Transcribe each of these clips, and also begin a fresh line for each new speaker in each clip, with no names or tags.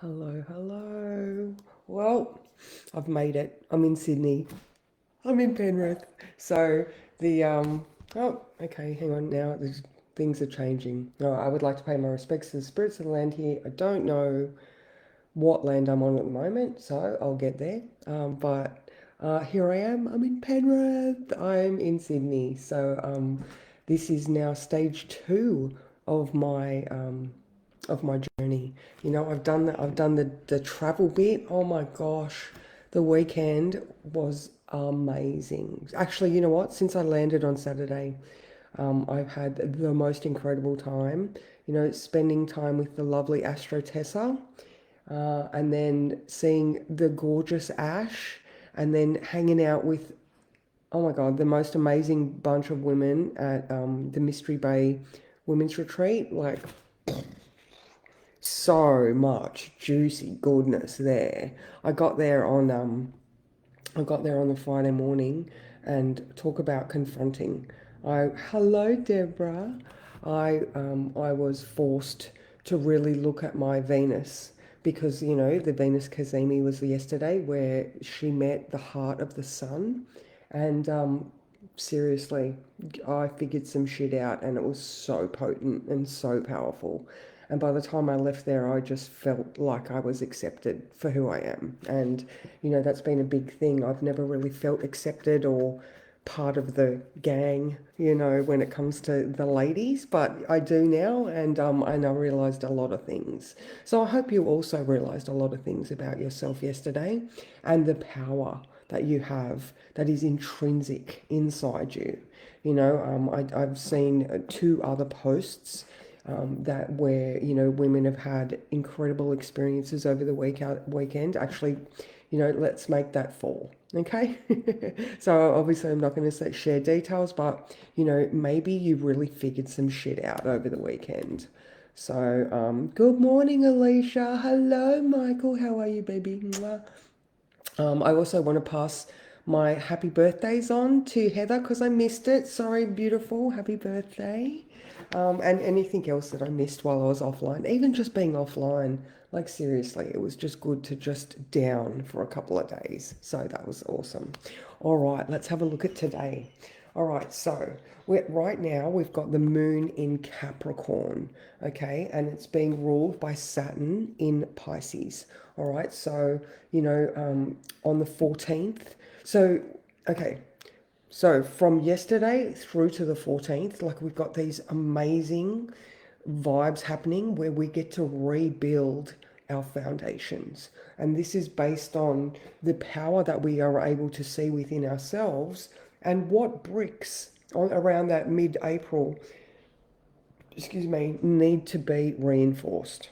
Hello, hello. Well, I've made it. I'm in Sydney. I'm in Penrith. So okay, hang on now. Things are changing. No, I would like to pay my respects to the spirits of the land here. I don't know what land I'm on at the moment, so I'll get there. But here I am. I'm in Penrith. I'm in Sydney. So this is now stage two of my journey. I've done the travel bit. Oh my gosh, the weekend was amazing. Actually, you know what? Since I landed on Saturday, I've had the most incredible time. Spending time with the lovely Astro Tessa, and then seeing the gorgeous Ash, and then hanging out with, oh my God, the most amazing bunch of women at the Mystery Bay Women's Retreat. Like, so much juicy goodness there. I got there on I got there on the Friday morning, and talk about confronting. Hello Deborah. I was forced to really look at my Venus, because the Venus Cazimi was yesterday, where she met the heart of the sun, and seriously, I figured some shit out, and it was so potent and so powerful. And by the time I left there, I just felt like I was accepted for who I am. And, that's been a big thing. I've never really felt accepted or part of the gang, when it comes to the ladies, but I do now, and I realized a lot of things. So I hope you also realized a lot of things about yourself yesterday, and the power that you have that is intrinsic inside you. I've seen two other posts, that where women have had incredible experiences over the weekend. Actually, let's make that fall, okay? So obviously I'm not going to share details, but maybe you really figured some shit out over the weekend. So good morning, Alicia. Hello, Michael. How are you, baby? Mwah. I also want to pass my happy birthdays on to Heather, because I missed it. Sorry, beautiful. Happy birthday. And anything else that I missed while I was offline, even just being offline, like seriously, it was just good to just down for a couple of days. So that was awesome. All right, let's have a look at today. All right, so right now we've got the moon in Capricorn, okay, and it's being ruled by Saturn in Pisces. All right, so on the 14th. So, okay, so from yesterday through to the 14th, like, we've got these amazing vibes happening where we get to rebuild our foundations. And this is based on the power that we are able to see within ourselves, and what bricks on around that mid-April, excuse me, need to be reinforced.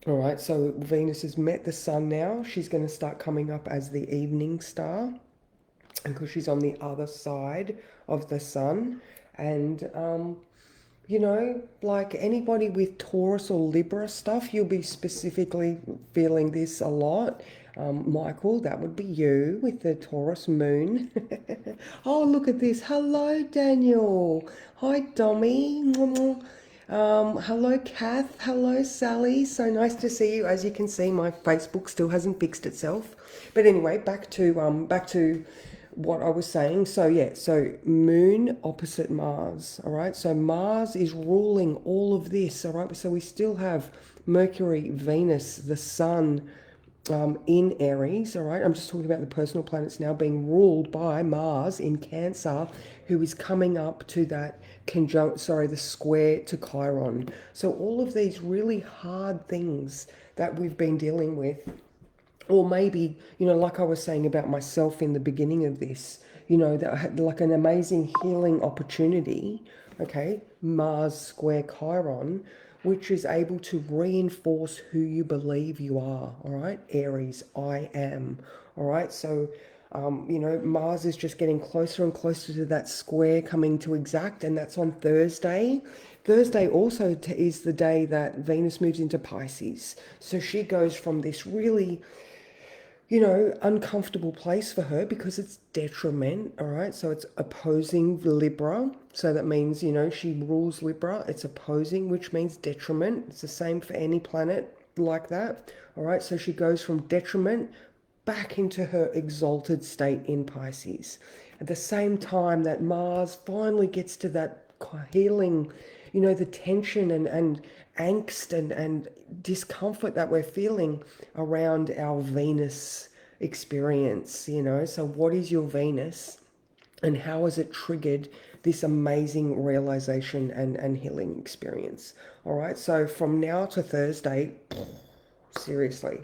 All right, so Venus has met the sun now. She's going to start coming up as the evening star, because she's on the other side of the sun. And like anybody with Taurus or Libra stuff, you'll be specifically feeling this a lot. Michael, that would be you with the Taurus moon. Oh, look at this. Hello, Daniel. Hi, Dommy. Hello, Kath. Hello, Sally. So nice to see you. As you can see, my Facebook still hasn't fixed itself. But anyway, back to what I was saying. So yeah, so moon opposite Mars. All right. So Mars is ruling all of this. All right. So we still have Mercury, Venus, the Sun, in Aries. All right. I'm just talking about the personal planets now being ruled by Mars in Cancer, who is coming up to that the square to Chiron. So all of these really hard things that we've been dealing with, or maybe, like I was saying about myself in the beginning of this, that I had like an amazing healing opportunity, okay, Mars square Chiron, which is able to reinforce who you believe you are. All right, Aries, I am. All right, so Mars is just getting closer and closer to that square coming to exact, and that's on Thursday. Thursday also is the day that Venus moves into Pisces. So she goes from this really, uncomfortable place for her, because it's detriment, all right? So it's opposing Libra. So that means, she rules Libra. It's opposing, which means detriment. It's the same for any planet. like that. All right, so she goes from detriment back into her exalted state in Pisces. At the same time that Mars finally gets to that healing, the tension and angst and discomfort that we're feeling around our Venus experience. So what is your Venus? And how has it triggered this amazing realization and healing experience? All right, so from now to Thursday, seriously.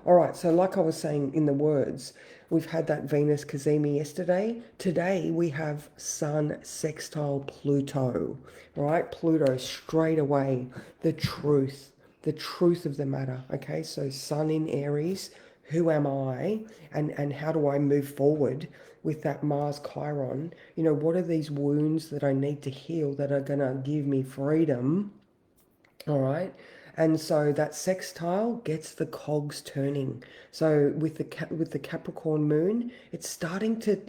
All right, so like I was saying in the words, we've had that Venus cazimi yesterday. Today we have Sun sextile Pluto. All right, Pluto straight away, the truth of the matter. Okay, so Sun in Aries, who am I, and how do I move forward with that Mars Chiron? What are these wounds that I need to heal that are going to give me freedom? All right. And so that sextile gets the cogs turning. So with the Capricorn moon, it's starting to,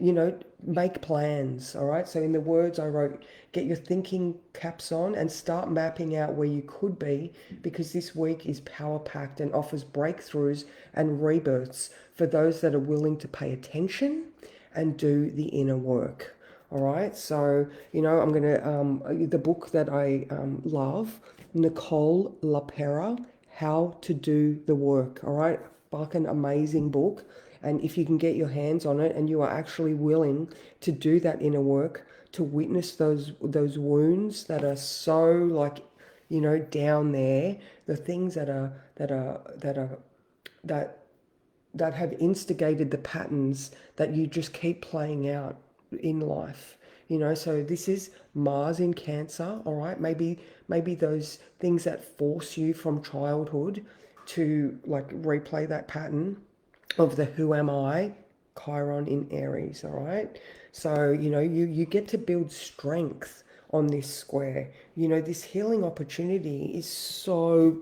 make plans. All right. So in the words I wrote, get your thinking caps on and start mapping out where you could be, because this week is power packed and offers breakthroughs and rebirths for those that are willing to pay attention and do the inner work. All right, so I'm gonna the book that I love, Nicole LaPera, How to Do the Work. All right, fucking amazing book, and if you can get your hands on it and you are actually willing to do that inner work, to witness those wounds that are so like down there, the things that that have instigated the patterns that you just keep playing out in life. So this is Mars in Cancer. All right, maybe those things that force you from childhood to like replay that pattern of the who am I, Chiron in Aries. All right, so you get to build strength on this square. This healing opportunity is so,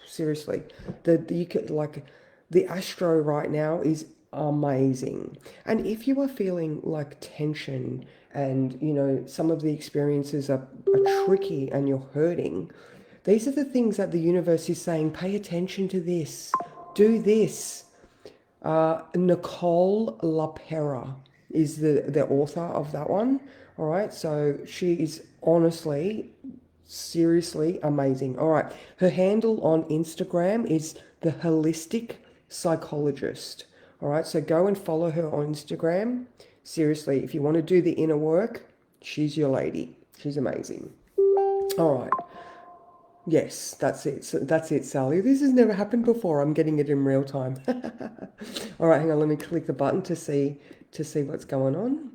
seriously, you could like, the astro right now is amazing. And if you are feeling like tension and some of the experiences are tricky and you're hurting, these are the things that the universe is saying, pay attention to this, do this. Nicole LaPera is the author of that one. All right, so she is honestly, seriously amazing. All right, her handle on Instagram is the Holistic Psychologist. All right, so go and follow her on Instagram. Seriously, if you want to do the inner work, she's your lady. She's amazing. All right. Yes, that's it. So that's it, Sally. This has never happened before. I'm getting it in real time. All right, hang on. Let me click the button to see what's going on.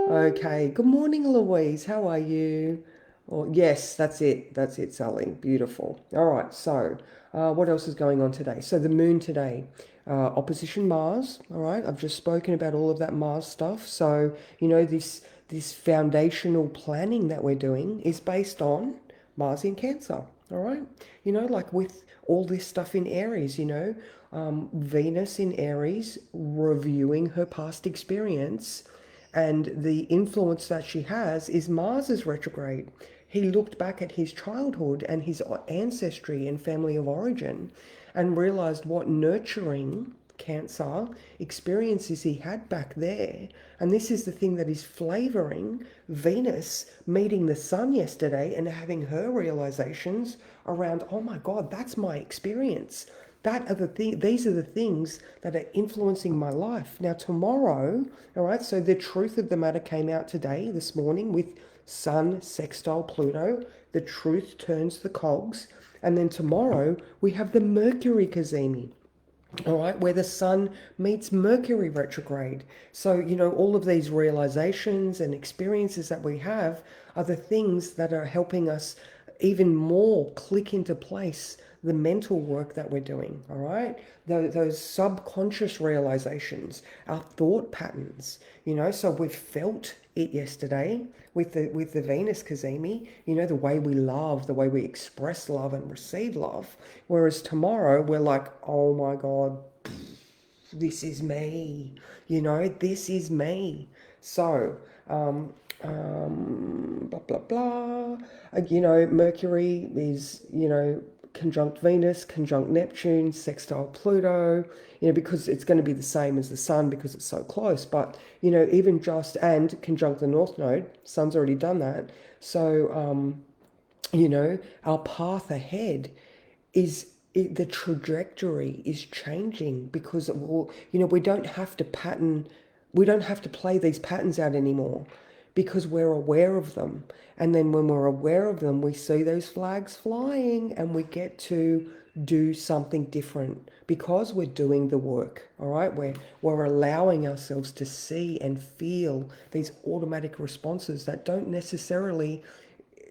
Okay. Good morning, Louise. How are you? Oh, yes, that's it. That's it, Sally. Beautiful. All right. So, what else is going on today? So the moon today, opposition Mars. All right. I've just spoken about all of that Mars stuff. So this foundational planning that we're doing is based on Mars in Cancer. All right. Like with all this stuff in Aries, Venus in Aries reviewing her past experience, and the influence that she has is Mars's retrograde. He looked back at his childhood and his ancestry and family of origin and realized what nurturing Cancer experiences he had back there. And this is the thing that is flavoring Venus meeting the Sun yesterday and having her realizations around, oh my God, that's my experience. These are the things that are influencing my life. Now tomorrow, all right, so the truth of the matter came out today, this morning, with Sun sextile Pluto. The truth turns the cogs. And then tomorrow we have the Mercury cazimi. All right, where the Sun meets Mercury retrograde. So, all of these realizations and experiences that we have are the things that are helping us even more click into place the mental work that we're doing. All right, those subconscious realizations, our thought patterns. So we've felt it yesterday with the Venus cazimi. The way we love, the way we express love and receive love. Whereas tomorrow we're like, oh my God, this is me. This is me. So, blah blah blah. Mercury is conjunct Venus, conjunct Neptune, sextile Pluto, because it's going to be the same as the sun because it's so close. But, even just, and conjunct the North Node, sun's already done that. So, our path ahead is the trajectory is changing because we don't have to we don't have to play these patterns out anymore because we're aware of them. And then when we're aware of them, we see those flags flying and we get to do something different because we're doing the work. All right, we're allowing ourselves to see and feel these automatic responses that don't necessarily,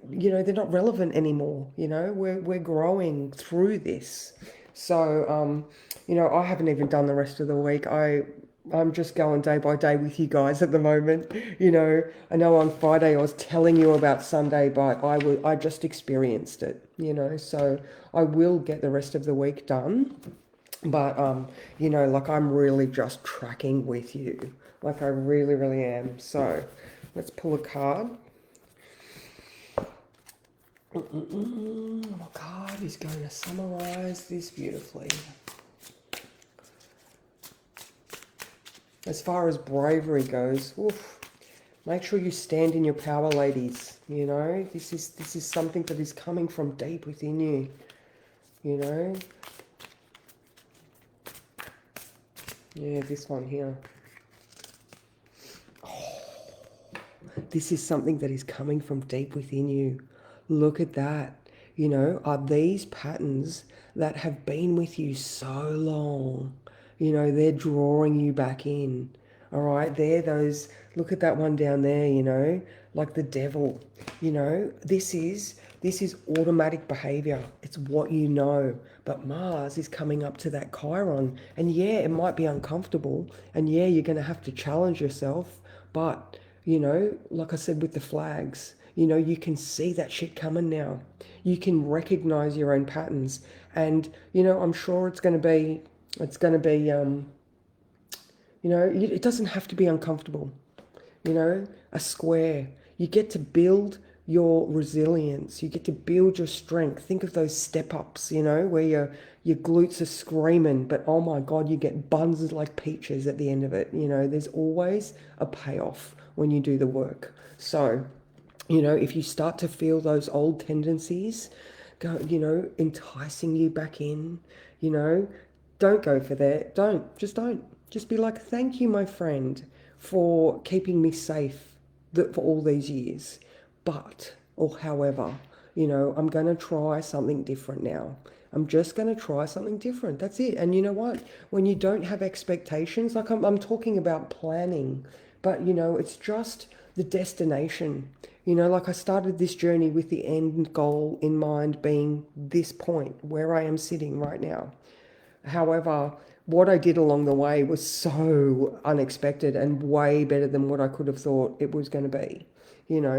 they're not relevant anymore. We're growing through this. So I haven't even done the rest of the week. I'm just going day by day with you guys at the moment. I know on Friday I was telling you about Sunday, but I just experienced it. So I will get the rest of the week done. But like I'm really just tracking with you. Like I really, really am. So let's pull a card. What card is going to summarize this beautifully? As far as bravery goes, make sure you stand in your power, ladies. This is something that is coming from deep within you. Yeah, this one here. This is something that is coming from deep within you. Look at that. Are these patterns that have been with you so long? They're drawing you back in. All right, look at that one down there, like the devil. This is automatic behavior. It's what you know. But Mars is coming up to that Chiron. And yeah, it might be uncomfortable. And yeah, you're going to have to challenge yourself. But, like I said with the flags, you can see that shit coming now. You can recognize your own patterns. And, I'm sure it doesn't have to be uncomfortable. A square. You get to build your resilience. You get to build your strength. Think of those step ups, where your glutes are screaming, but oh my God, you get buns like peaches at the end of it. There's always a payoff when you do the work. So, if you start to feel those old tendencies, enticing you back in, don't go for that. Don't. Just be like, thank you, my friend, for keeping me safe for all these years. But, or however, I'm going to try something different now. I'm just going to try something different. That's it. And you know what? When you don't have expectations, like I'm talking about planning, but, it's just the destination. Like I started this journey with the end goal in mind being this point where I am sitting right now. However, what I did along the way was so unexpected and way better than what I could have thought it was going to be.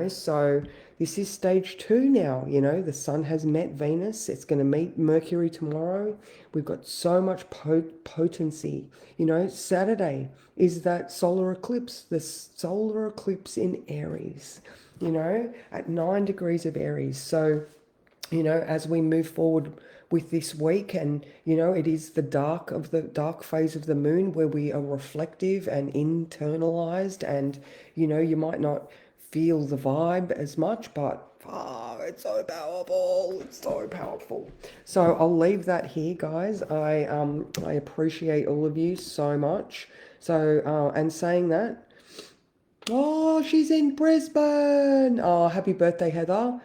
So this is stage 2 now. The sun has met Venus. It's going to meet Mercury tomorrow. We've got so much potency. Saturday is that solar eclipse, the solar eclipse in Aries, at 9 degrees of Aries. So, as we move forward with this week, and it is the dark phase of the moon where we are reflective and internalized, and you might not feel the vibe as much, but it's so powerful. So I'll leave that here, guys. I appreciate all of you so much. So and saying that, oh, she's in Brisbane. Oh, happy birthday, Heather.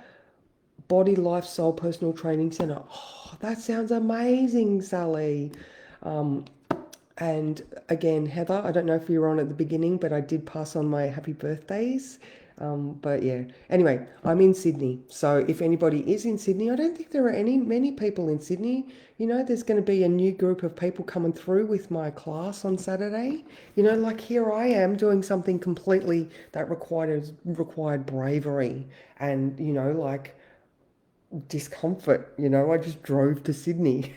Body, Life, Soul, Personal Training Center. Oh, that sounds amazing, Sally. And again, Heather, I don't know if you were on at the beginning, but I did pass on my happy birthdays. But yeah, anyway, I'm in Sydney. So if anybody is in Sydney, I don't think there are many people in Sydney. There's going to be a new group of people coming through with my class on Saturday. Like here I am doing something completely that required bravery and, like discomfort. I just drove to Sydney.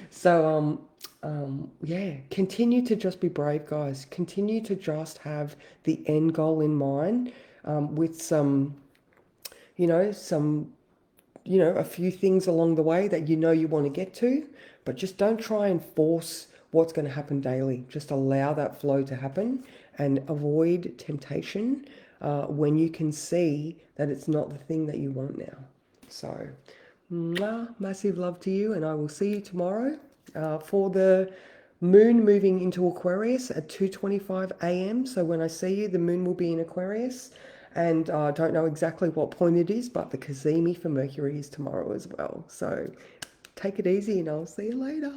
So, yeah, continue to just be brave, guys. Continue to just have the end goal in mind, with some a few things along the way that you want to get to, but just don't try and force what's going to happen daily. Just allow that flow to happen and avoid temptation when you can see that it's not the thing that you want now. So, massive love to you, and I will see you tomorrow for the moon moving into Aquarius at 2:25 a.m. So when I see you, the moon will be in Aquarius, and I don't know exactly what point it is, but the Cazimi for Mercury is tomorrow as well. So take it easy, and I'll see you later.